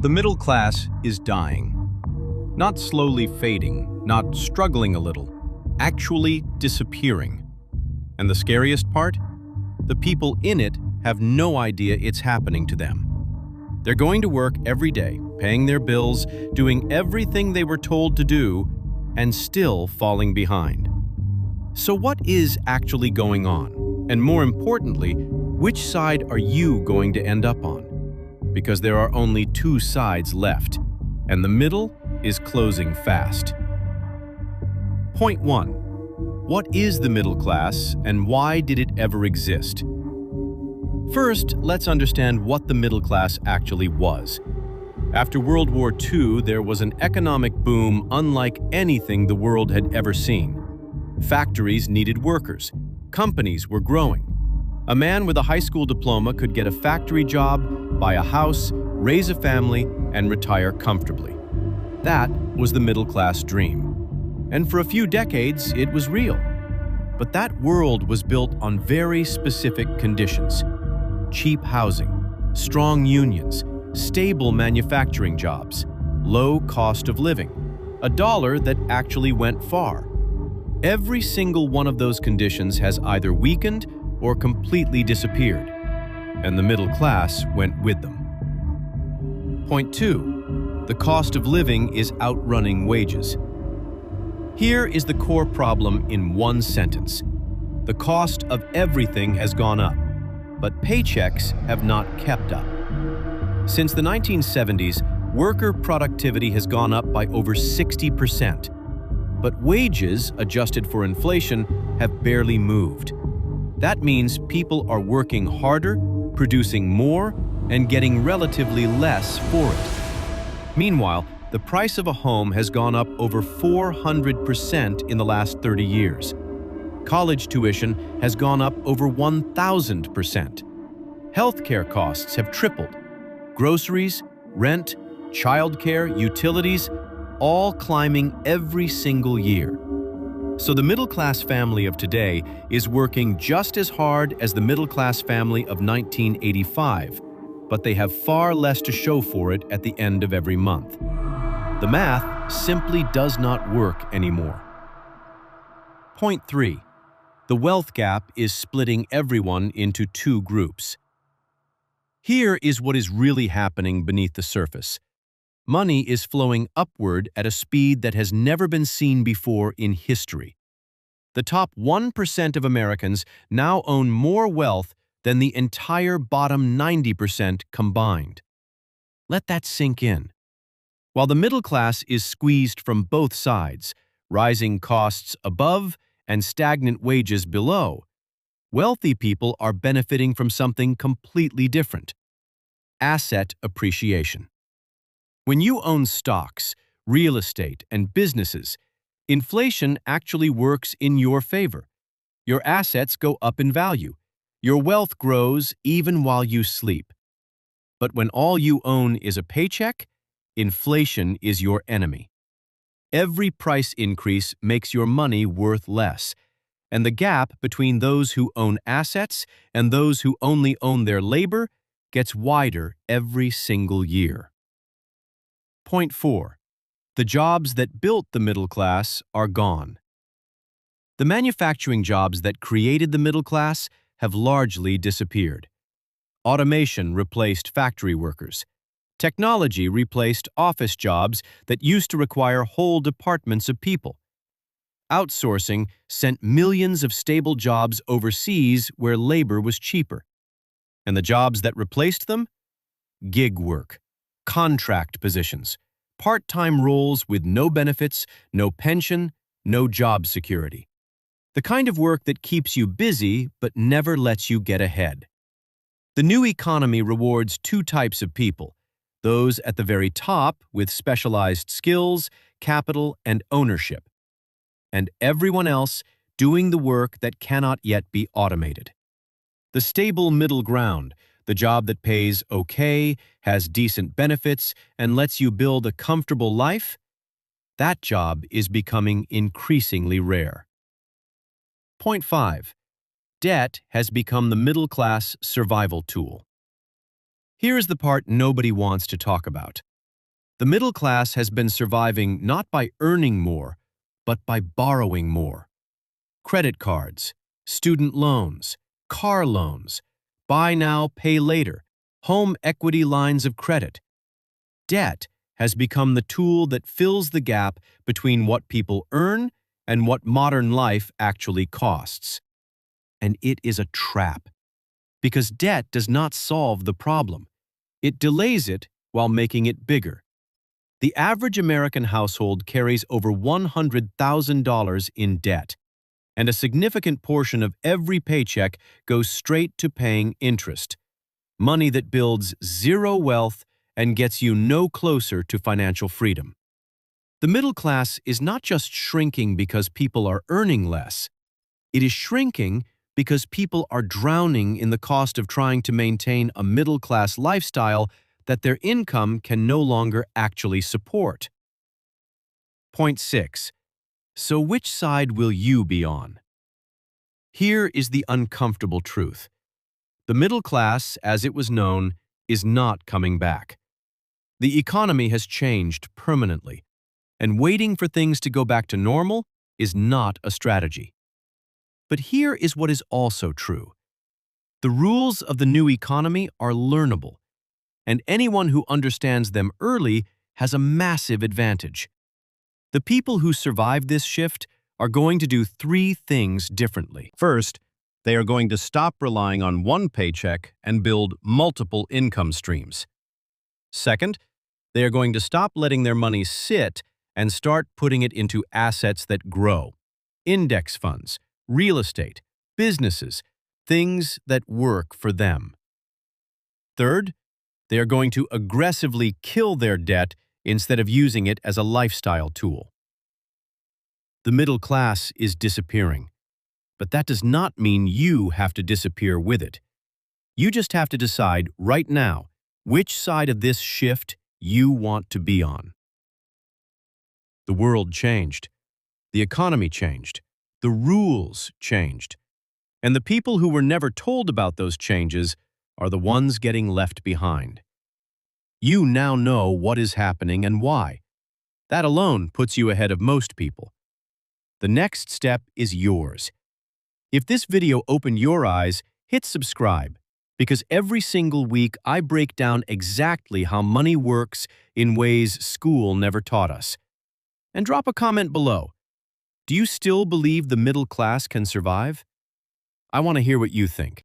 The middle class is dying. Not slowly fading, not struggling a little, actually disappearing. And the scariest part? The people in it have no idea it's happening to them. They're going to work every day, paying their bills, doing everything they were told to do, and still falling behind. So what is actually going on? And more importantly, which side are you going to end up on? Because there are only two sides left, and the middle is closing fast. Point 1. What is the middle class, and why did it ever exist? First, let's understand what the middle class actually was. After World War II, there was an economic boom unlike anything the world had ever seen. Factories needed workers. Companies were growing. A man with a high school diploma could get a factory job, buy a house, raise a family, and retire comfortably. That was the middle class dream. And for a few decades, it was real. But that world was built on very specific conditions. Cheap housing, strong unions, stable manufacturing jobs, low cost of living, a dollar that actually went far. Every single one of those conditions has either weakened or completely disappeared, and the middle class went with them. Point 2. The cost of living is outrunning wages. Here is the core problem in one sentence. The cost of everything has gone up, but paychecks have not kept up. Since the 1970s, worker productivity has gone up by over 60%, but wages, adjusted for inflation, have barely moved. That means people are working harder, producing more, and getting relatively less for it. Meanwhile, the price of a home has gone up over 400% in the last 30 years. College tuition has gone up over 1,000%. Healthcare costs have tripled. Groceries, rent, childcare, utilities, all climbing every single year. So the middle-class family of today is working just as hard as the middle-class family of 1985, but they have far less to show for it at the end of every month. The math simply does not work anymore. Point 3. The wealth gap is splitting everyone into two groups. Here is what is really happening beneath the surface. Money is flowing upward at a speed that has never been seen before in history. The top 1% of Americans now own more wealth than the entire bottom 90% combined. Let that sink in. While the middle class is squeezed from both sides, rising costs above and stagnant wages below, wealthy people are benefiting from something completely different: asset appreciation. When you own stocks, real estate, and businesses, inflation actually works in your favor. Your assets go up in value. Your wealth grows even while you sleep. But when all you own is a paycheck, inflation is your enemy. Every price increase makes your money worth less, and the gap between those who own assets and those who only own their labor gets wider every single year. Point 4. The jobs that built the middle class are gone. The manufacturing jobs that created the middle class have largely disappeared. Automation replaced factory workers. Technology replaced office jobs that used to require whole departments of people. Outsourcing sent millions of stable jobs overseas where labor was cheaper. And the jobs that replaced them? Gig work, contract positions, part-time roles with no benefits, no pension, no job security. The kind of work that keeps you busy but never lets you get ahead. The new economy rewards two types of people: those at the very top with specialized skills, capital, and ownership, and everyone else doing the work that cannot yet be automated. The stable middle ground, the job that pays okay, has decent benefits, and lets you build a comfortable life, that job is becoming increasingly rare. Point 5. Debt has become the middle class survival tool. Here is the part nobody wants to talk about: The middle class has been surviving not by earning more, but by borrowing more. Credit cards, student loans, car loans, buy now, pay later, home equity lines of credit. Debt has become the tool that fills the gap between what people earn and what modern life actually costs. And it is a trap, because debt does not solve the problem. It delays it while making it bigger. The average American household carries over $100,000 in debt, and a significant portion of every paycheck goes straight to paying interest, money that builds zero wealth and gets you no closer to financial freedom. The middle class is not just shrinking because people are earning less. It is shrinking because people are drowning in the cost of trying to maintain a middle-class lifestyle that their income can no longer actually support. Point 6. So which side will you be on? Here is the uncomfortable truth. The middle class, as it was known, is not coming back. The economy has changed permanently, and waiting for things to go back to normal is not a strategy. But here is what is also true. The rules of the new economy are learnable, and anyone who understands them early has a massive advantage. The people who survive this shift are going to do three things differently. First, they are going to stop relying on one paycheck and build multiple income streams. Second, they are going to stop letting their money sit and start putting it into assets that grow. Index funds, real estate, businesses, things that work for them. Third, they are going to aggressively kill their debt instead of using it as a lifestyle tool. The middle class is disappearing, but that does not mean you have to disappear with it. You just have to decide right now which side of this shift you want to be on. The world changed. The economy changed. The rules changed. And the people who were never told about those changes are the ones getting left behind. You now know what is happening and why. That alone puts you ahead of most people. The next step is yours. If this video opened your eyes, hit subscribe, because every single week I break down exactly how money works in ways school never taught us. And drop a comment below. Do you still believe the middle class can survive? I want to hear what you think.